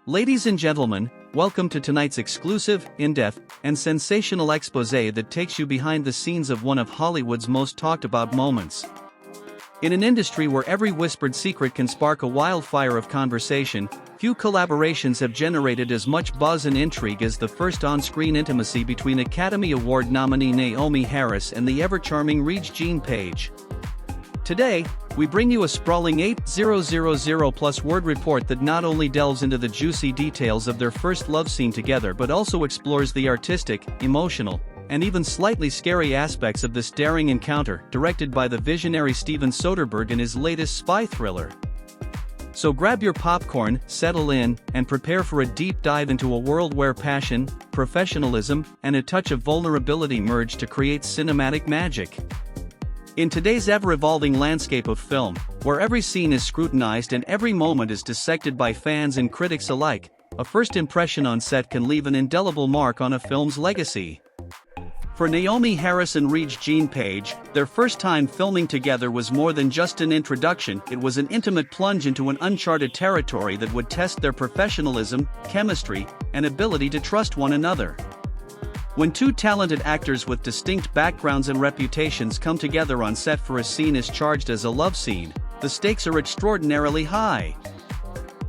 Ladies and gentlemen, welcome to tonight's exclusive, in-depth, and sensational exposé that takes you behind the scenes of one of Hollywood's most talked about moments. In an industry where every whispered secret can spark a wildfire of conversation, few collaborations have generated as much buzz and intrigue as the first on-screen intimacy between Academy Award nominee Naomie Harris and the ever-charming Regé-Jean Page. Today, we bring you a sprawling 8,000+ word report that not only delves into the juicy details of their first love scene together but also explores the artistic, emotional, and even slightly scary aspects of this daring encounter, directed by the visionary Steven Soderbergh in his latest spy thriller. So grab your popcorn, settle in, and prepare for a deep dive into a world where passion, professionalism, and a touch of vulnerability merge to create cinematic magic. In today's ever-evolving landscape of film, where every scene is scrutinized and every moment is dissected by fans and critics alike, a first impression on set can leave an indelible mark on a film's legacy. For Naomie Harris and Regé-Jean Page, their first time filming together was more than just an introduction, it was an intimate plunge into an uncharted territory that would test their professionalism, chemistry, and ability to trust one another. When two talented actors with distinct backgrounds and reputations come together on set for a scene as charged as a love scene, the stakes are extraordinarily high.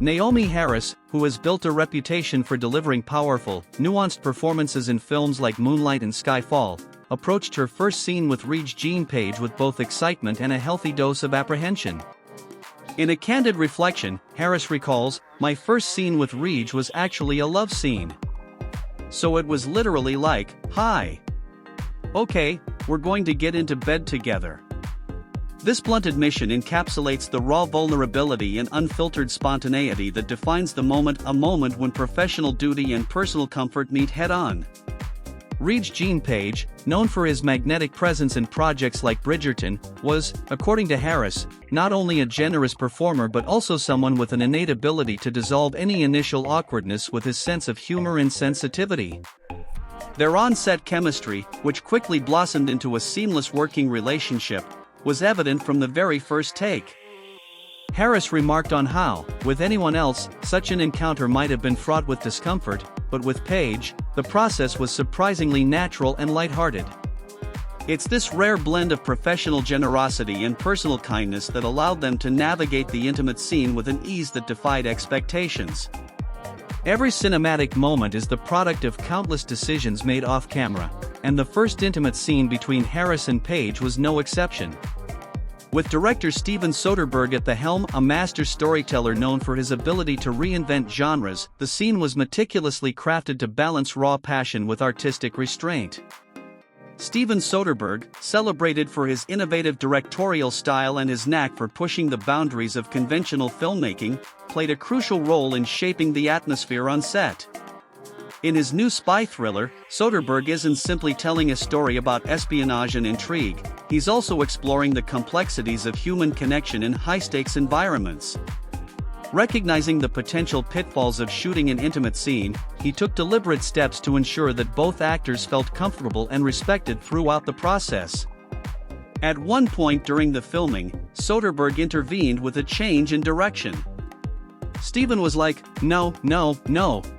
Naomie Harris, who has built a reputation for delivering powerful, nuanced performances in films like Moonlight and Skyfall, approached her first scene with Regé-Jean Page with both excitement and a healthy dose of apprehension. In a candid reflection, Harris recalls, "My first scene with Reg was actually a love scene. So it was literally like, hi. Okay, we're going to get into bed together." This blunt admission encapsulates the raw vulnerability and unfiltered spontaneity that defines the moment, a moment when professional duty and personal comfort meet head-on. Regé-Jean Page, known for his magnetic presence in projects like Bridgerton, was, according to Harris, not only a generous performer but also someone with an innate ability to dissolve any initial awkwardness with his sense of humor and sensitivity. Their on-set chemistry, which quickly blossomed into a seamless working relationship, was evident from the very first take. Harris remarked on how, with anyone else, such an encounter might have been fraught with discomfort, but with Page, the process was surprisingly natural and lighthearted. It's this rare blend of professional generosity and personal kindness that allowed them to navigate the intimate scene with an ease that defied expectations. Every cinematic moment is the product of countless decisions made off-camera, and the first intimate scene between Harris and Page was no exception. With director Steven Soderbergh at the helm, a master storyteller known for his ability to reinvent genres, the scene was meticulously crafted to balance raw passion with artistic restraint. Steven Soderbergh, celebrated for his innovative directorial style and his knack for pushing the boundaries of conventional filmmaking, played a crucial role in shaping the atmosphere on set. In his new spy thriller, Soderbergh isn't simply telling a story about espionage and intrigue, he's also exploring the complexities of human connection in high-stakes environments. Recognizing the potential pitfalls of shooting an intimate scene, he took deliberate steps to ensure that both actors felt comfortable and respected throughout the process. At one point during the filming, Soderbergh intervened with a change in direction. Steven was like, no,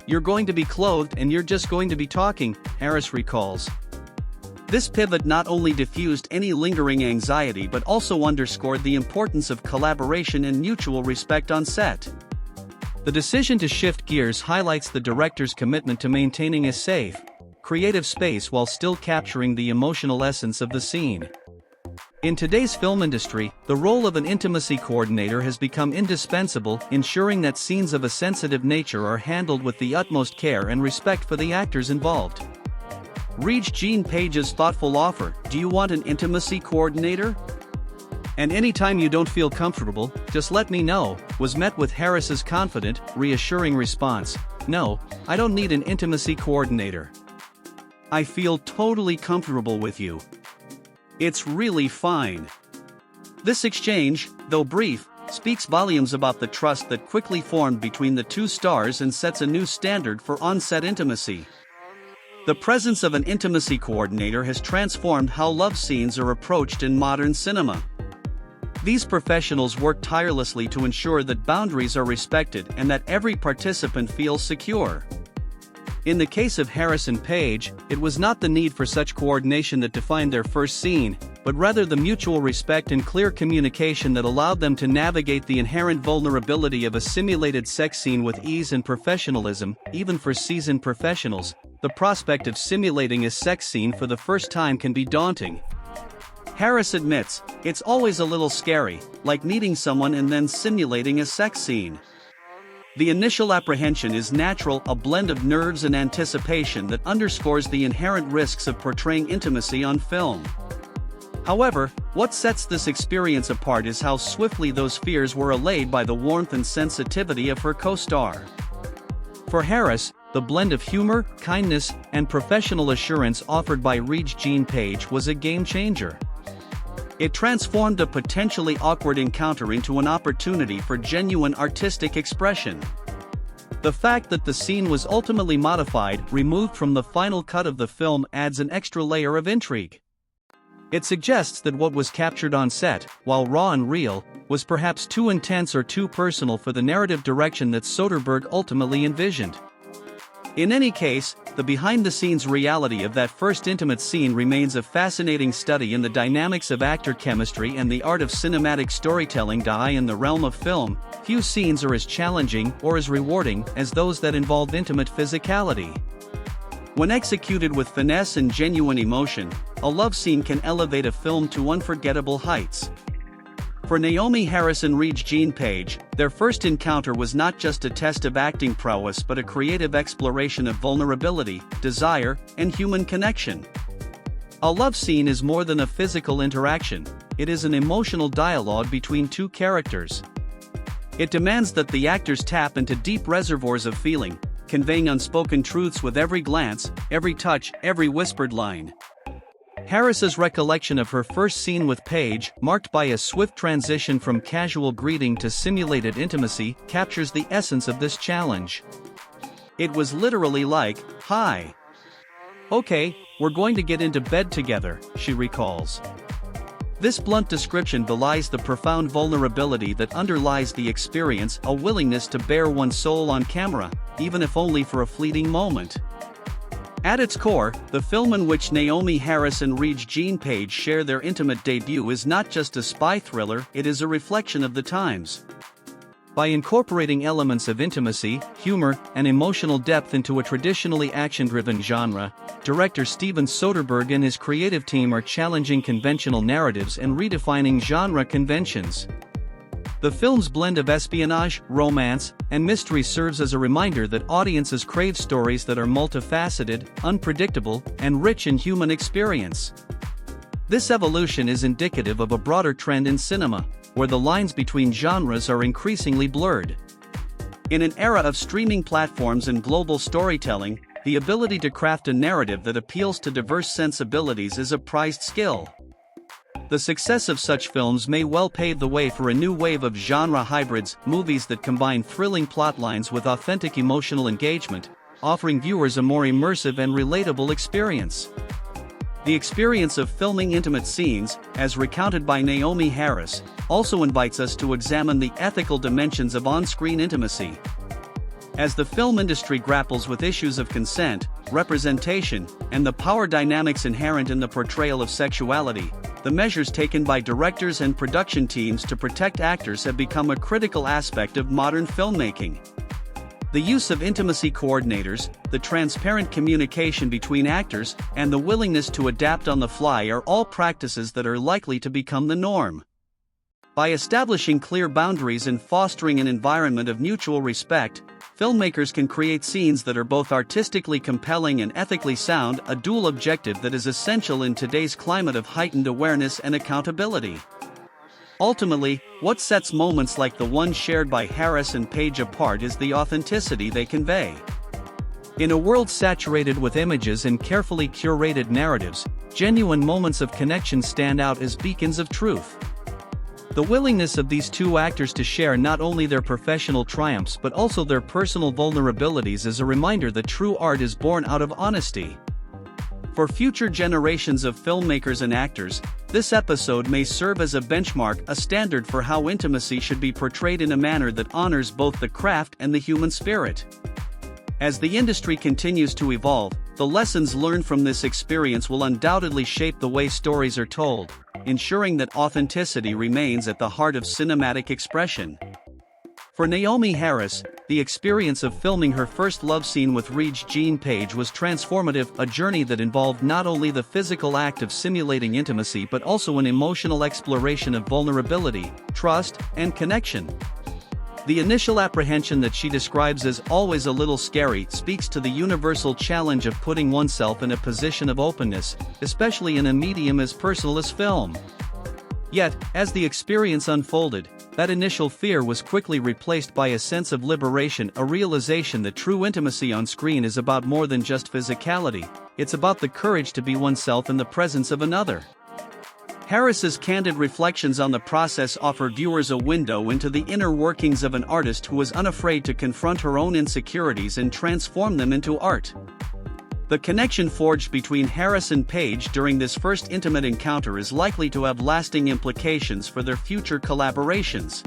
you're going to be clothed and you're just going to be talking," Harris recalls. This pivot not only diffused any lingering anxiety but also underscored the importance of collaboration and mutual respect on set. The decision to shift gears highlights the director's commitment to maintaining a safe, creative space while still capturing the emotional essence of the scene. In today's film industry, the role of an intimacy coordinator has become indispensable, ensuring that scenes of a sensitive nature are handled with the utmost care and respect for the actors involved. Regé-Jean Page's thoughtful offer, "Do you want an intimacy coordinator? And anytime you don't feel comfortable, just let me know," was met with Harris's confident, reassuring response, "No, I don't need an intimacy coordinator. I feel totally comfortable with you. It's really fine." This exchange, though brief, speaks volumes about the trust that quickly formed between the two stars and sets a new standard for on-set intimacy. The presence of an intimacy coordinator has transformed how love scenes are approached in modern cinema. These professionals work tirelessly to ensure that boundaries are respected and that every participant feels secure. In the case of Harris and Page, it was not the need for such coordination that defined their first scene, but rather the mutual respect and clear communication that allowed them to navigate the inherent vulnerability of a simulated sex scene with ease and professionalism. Even for seasoned professionals, the prospect of simulating a sex scene for the first time can be daunting. Harris admits, "It's always a little scary, like meeting someone and then simulating a sex scene. The initial apprehension is natural, a blend of nerves and anticipation that underscores the inherent risks of portraying intimacy on film." However, what sets this experience apart is how swiftly those fears were allayed by the warmth and sensitivity of her co-star. For Harris, the blend of humor, kindness, and professional assurance offered by Regé-Jean Page was a game-changer. It transformed a potentially awkward encounter into an opportunity for genuine artistic expression. The fact that the scene was ultimately modified, removed from the final cut of the film, adds an extra layer of intrigue. It suggests that what was captured on set, while raw and real, was perhaps too intense or too personal for the narrative direction that Soderbergh ultimately envisioned. In any case, the behind-the-scenes reality of that first intimate scene remains a fascinating study in the dynamics of actor chemistry and the art of cinematic storytelling. In the realm of film, few scenes are as challenging or as rewarding as those that involve intimate physicality. When executed with finesse and genuine emotion, a love scene can elevate a film to unforgettable heights. For Naomie Harris and Regé-Jean Page, their first encounter was not just a test of acting prowess but a creative exploration of vulnerability, desire, and human connection. A love scene is more than a physical interaction, it is an emotional dialogue between two characters. It demands that the actors tap into deep reservoirs of feeling, conveying unspoken truths with every glance, every touch, every whispered line. Harris's recollection of her first scene with Page, marked by a swift transition from casual greeting to simulated intimacy, captures the essence of this challenge. "It was literally like, 'Hi. Okay, we're going to get into bed together,'" she recalls. This blunt description belies the profound vulnerability that underlies the experience, a willingness to bare one's soul on camera, even if only for a fleeting moment. At its core, the film in which Naomie Harris and Regé-Jean Page share their intimate debut is not just a spy thriller, it is a reflection of the times. By incorporating elements of intimacy, humor, and emotional depth into a traditionally action-driven genre, director Steven Soderbergh and his creative team are challenging conventional narratives and redefining genre conventions. The film's blend of espionage, romance, and mystery serves as a reminder that audiences crave stories that are multifaceted, unpredictable, and rich in human experience. This evolution is indicative of a broader trend in cinema, where the lines between genres are increasingly blurred. In an era of streaming platforms and global storytelling, the ability to craft a narrative that appeals to diverse sensibilities is a prized skill. The success of such films may well pave the way for a new wave of genre hybrids, movies that combine thrilling plotlines with authentic emotional engagement, offering viewers a more immersive and relatable experience. The experience of filming intimate scenes, as recounted by Naomie Harris, also invites us to examine the ethical dimensions of on-screen intimacy. As the film industry grapples with issues of consent, representation, and the power dynamics inherent in the portrayal of sexuality, the measures taken by directors and production teams to protect actors have become a critical aspect of modern filmmaking. The use of intimacy coordinators, the transparent communication between actors, and the willingness to adapt on the fly are all practices that are likely to become the norm. By establishing clear boundaries and fostering an environment of mutual respect, filmmakers can create scenes that are both artistically compelling and ethically sound, a dual objective that is essential in today's climate of heightened awareness and accountability. Ultimately, what sets moments like the one shared by Harris and Page apart is the authenticity they convey. In a world saturated with images and carefully curated narratives, genuine moments of connection stand out as beacons of truth. The willingness of these two actors to share not only their professional triumphs but also their personal vulnerabilities is a reminder that true art is born out of honesty. For future generations of filmmakers and actors, this episode may serve as a benchmark, a standard for how intimacy should be portrayed in a manner that honors both the craft and the human spirit. As the industry continues to evolve, the lessons learned from this experience will undoubtedly shape the way stories are told, ensuring that authenticity remains at the heart of cinematic expression. For Naomie Harris, the experience of filming her first love scene with Regé-Jean was transformative, a journey that involved not only the physical act of simulating intimacy but also an emotional exploration of vulnerability, trust, and connection. The initial apprehension that she describes as always a little scary speaks to the universal challenge of putting oneself in a position of openness, especially in a medium as personal as film. Yet, as the experience unfolded, that initial fear was quickly replaced by a sense of liberation, a realization that true intimacy on screen is about more than just physicality, it's about the courage to be oneself in the presence of another. Harris's candid reflections on the process offer viewers a window into the inner workings of an artist who is unafraid to confront her own insecurities and transform them into art. The connection forged between Harris and Page during this first intimate encounter is likely to have lasting implications for their future collaborations.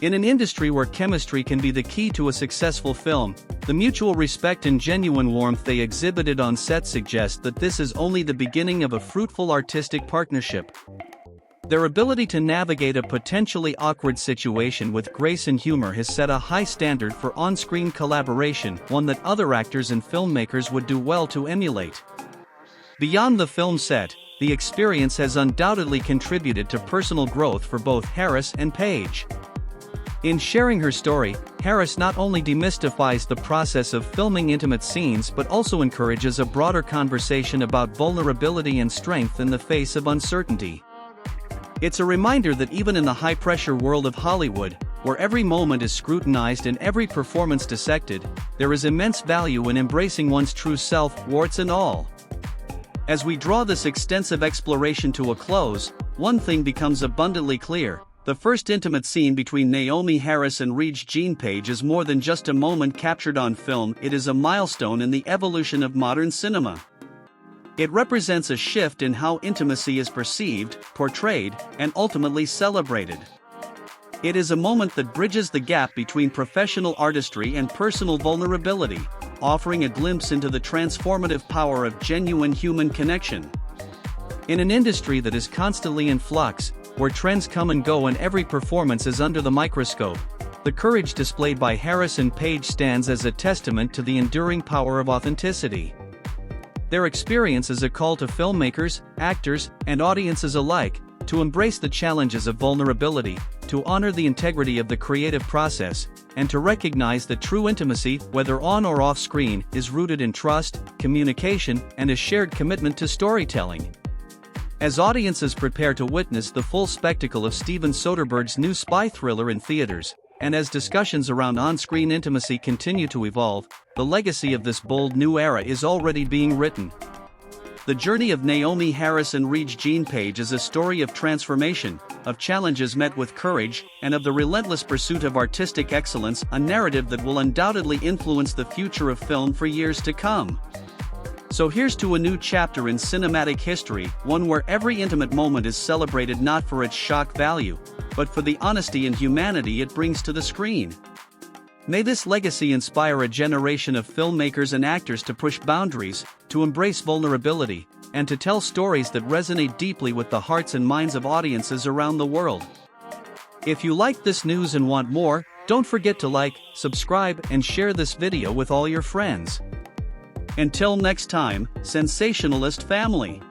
In an industry where chemistry can be the key to a successful film, the mutual respect and genuine warmth they exhibited on set suggest that this is only the beginning of a fruitful artistic partnership. Their ability to navigate a potentially awkward situation with grace and humor has set a high standard for on-screen collaboration, one that other actors and filmmakers would do well to emulate. Beyond the film set, the experience has undoubtedly contributed to personal growth for both Harris and Page. In sharing her story, Harris not only demystifies the process of filming intimate scenes but also encourages a broader conversation about vulnerability and strength in the face of uncertainty. It's a reminder that even in the high-pressure world of Hollywood, where every moment is scrutinized and every performance dissected, there is immense value in embracing one's true self, warts and all. As we draw this extensive exploration to a close, one thing becomes abundantly clear. The first intimate scene between Naomie Harris and Regé-Jean is more than just a moment captured on film, it is a milestone in the evolution of modern cinema. It represents a shift in how intimacy is perceived, portrayed, and ultimately celebrated. It is a moment that bridges the gap between professional artistry and personal vulnerability, offering a glimpse into the transformative power of genuine human connection. In an industry that is constantly in flux, where trends come and go and every performance is under the microscope, the courage displayed by Harris and Page stands as a testament to the enduring power of authenticity. Their experience is a call to filmmakers, actors, and audiences alike, to embrace the challenges of vulnerability, to honor the integrity of the creative process, and to recognize that true intimacy, whether on or off screen, is rooted in trust, communication, and a shared commitment to storytelling. As audiences prepare to witness the full spectacle of Steven Soderbergh's new spy thriller in theaters, and as discussions around on-screen intimacy continue to evolve, the legacy of this bold new era is already being written. The journey of Naomie Harris and Regé-Jean is a story of transformation, of challenges met with courage, and of the relentless pursuit of artistic excellence, a narrative that will undoubtedly influence the future of film for years to come. So here's to a new chapter in cinematic history, one where every intimate moment is celebrated not for its shock value, but for the honesty and humanity it brings to the screen. May this legacy inspire a generation of filmmakers and actors to push boundaries, to embrace vulnerability, and to tell stories that resonate deeply with the hearts and minds of audiences around the world. If you like this news and want more, don't forget to like, subscribe, and share this video with all your friends. Until next time, sensationalist family.